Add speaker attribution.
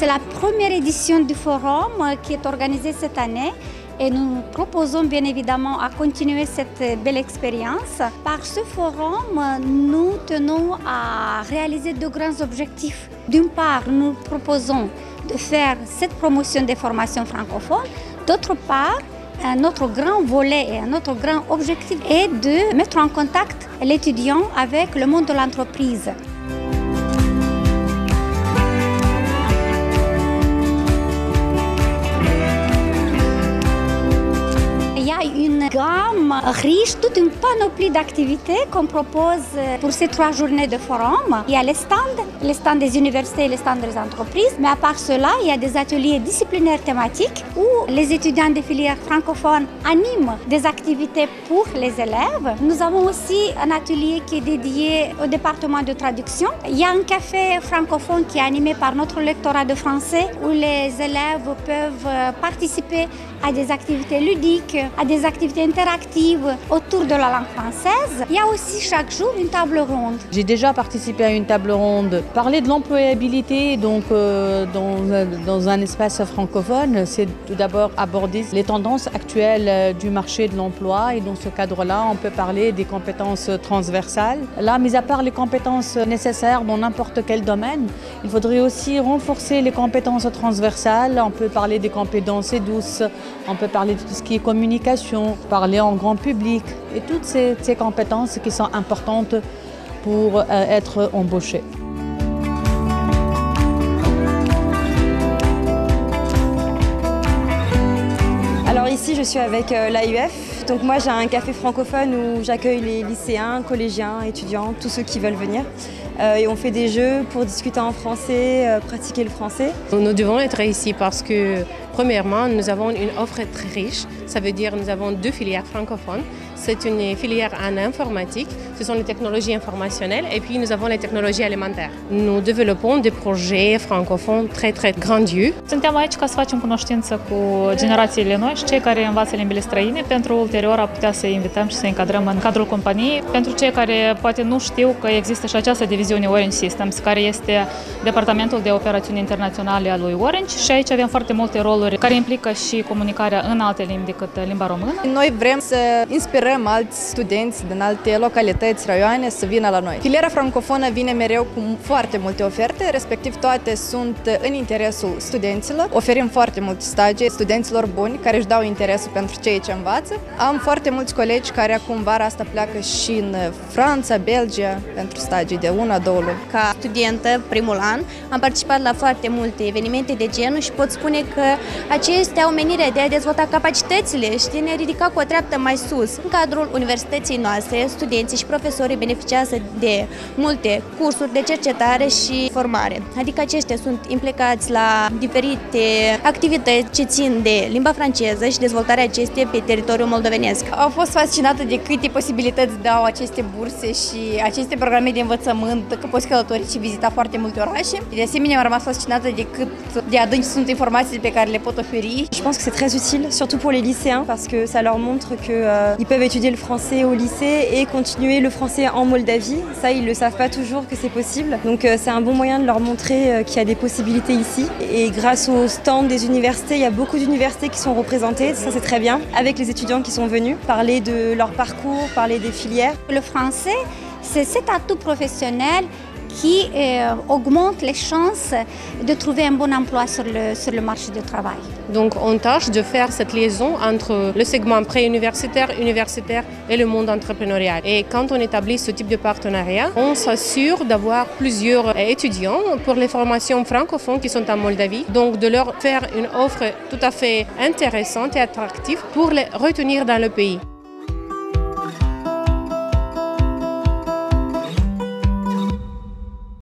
Speaker 1: C'est la première édition du forum qui est organisée cette année. Et nous proposons bien évidemment à continuer cette belle expérience. Par ce forum, nous tenons à réaliser deux grands objectifs. D'une part, nous proposons de faire cette promotion des formations francophones. D'autre part, un autre grand volet et un autre grand objectif est de mettre en contact l'étudiant avec le monde de l'entreprise. Une gamme riche, toute une panoplie d'activités qu'on propose pour ces 3 journées de forum. Il y a les stands des universités et les stands des entreprises, mais à part cela, il y a des ateliers disciplinaires thématiques où les étudiants des filières francophones animent des activités pour les élèves. Nous avons aussi un atelier qui est dédié au département de traduction. Il y a un café francophone qui est animé par notre lectorat de français où les élèves peuvent participer à des activités ludiques, à des activités interactives autour de la langue française. Il y a aussi chaque jour une table ronde.
Speaker 2: J'ai déjà participé à une table ronde. Parler de l'employabilité donc, dans un espace francophone, c'est tout d'abord aborder les tendances actuelles du marché de l'emploi et dans ce cadre-là, on peut parler des compétences transversales. Là, mis à part les compétences nécessaires dans n'importe quel domaine, il faudrait aussi renforcer les compétences transversales. On peut parler des compétences douces, on peut parler de tout ce qui est communication, parler en grand public et toutes ces compétences qui sont importantes pour être embauché.
Speaker 3: Alors ici je suis avec l'AUF, donc moi j'ai un café francophone où j'accueille les lycéens, collégiens, étudiants, tous ceux qui veulent venir. Et on fait des jeux pour discuter en français, pratiquer le français.
Speaker 4: Nous devons être ici parce que, premièrement, nous avons une offre très riche. Ça veut dire que nous avons 2 filières francophones. C'est une filière en informatique, ce sont les technologies informationnelles et puis nous avons les technologies alimentaires. Nous développons des projets francophones très grandios.
Speaker 5: Suntem aici ca să facem cunoștință cu generațiile noi și cei care învață limbile străine pentru ulterior a putea să invităm și să încadrăm în cadrul companiei. Pentru cei care poate nu știu că există și această diviziune Orange Systems, care este departamentul de operațiuni internaționale al lui Orange și aici avem foarte multe roluri care implică și comunicarea în alte limbi decât limba română.
Speaker 6: Noi vrem să inspirăm alți studenți din alte localități, raioane să vină la noi. Filiera francofonă vine mereu cu foarte multe oferte, respectiv toate sunt în interesul studenților. Oferim foarte multe stagii studenților buni care își dau interesul pentru ceea ce învață. Am foarte mulți colegi care acum vara asta pleacă și în Franța, Belgia pentru stagii de 1-2 luni.
Speaker 7: Ca studentă, primul an, am participat la foarte multe evenimente de genul și pot spune că acestea au menirea de a dezvolta capacitățile și de a ne ridica cu o treaptă mai sus. În cadrul universității noastre, studenții și profesorii beneficiază de multe cursuri de cercetare și formare. Adică aceștia sunt implicați la diferite activități ce țin de limba franceză și dezvoltarea acesteia pe teritoriul moldovenesc.
Speaker 8: Am fost fascinată de câte posibilități dau aceste burse și aceste programe de învățământ, că poți călători și vizita foarte multe orașe. De asemenea, am rămas fascinată de cât de adânci sunt informațiile pe care le pot oferi.
Speaker 3: Je pense que c'est très utile, surtout pour les lycéens, parce que ça leur montre qu'ils peuvent étudier le français au lycée et continuer le français en Moldavie. Ça, ils ne le savent pas toujours que c'est possible. Donc c'est un bon moyen de leur montrer qu'il y a des possibilités ici. Et grâce au stand des universités, il y a beaucoup d'universités qui sont représentées, ça c'est très bien, avec les étudiants qui sont venus, parler de leur parcours, parler des filières.
Speaker 1: Le français, c'est cet atout professionnel qui augmente les chances de trouver un bon emploi sur le marché du travail.
Speaker 4: Donc on tâche de faire cette liaison entre le segment préuniversitaire, universitaire et le monde entrepreneurial. Et quand on établit ce type de partenariat, on s'assure d'avoir plusieurs étudiants pour les formations francophones qui sont en Moldavie, donc de leur faire une offre tout à fait intéressante et attractive pour les retenir dans le pays.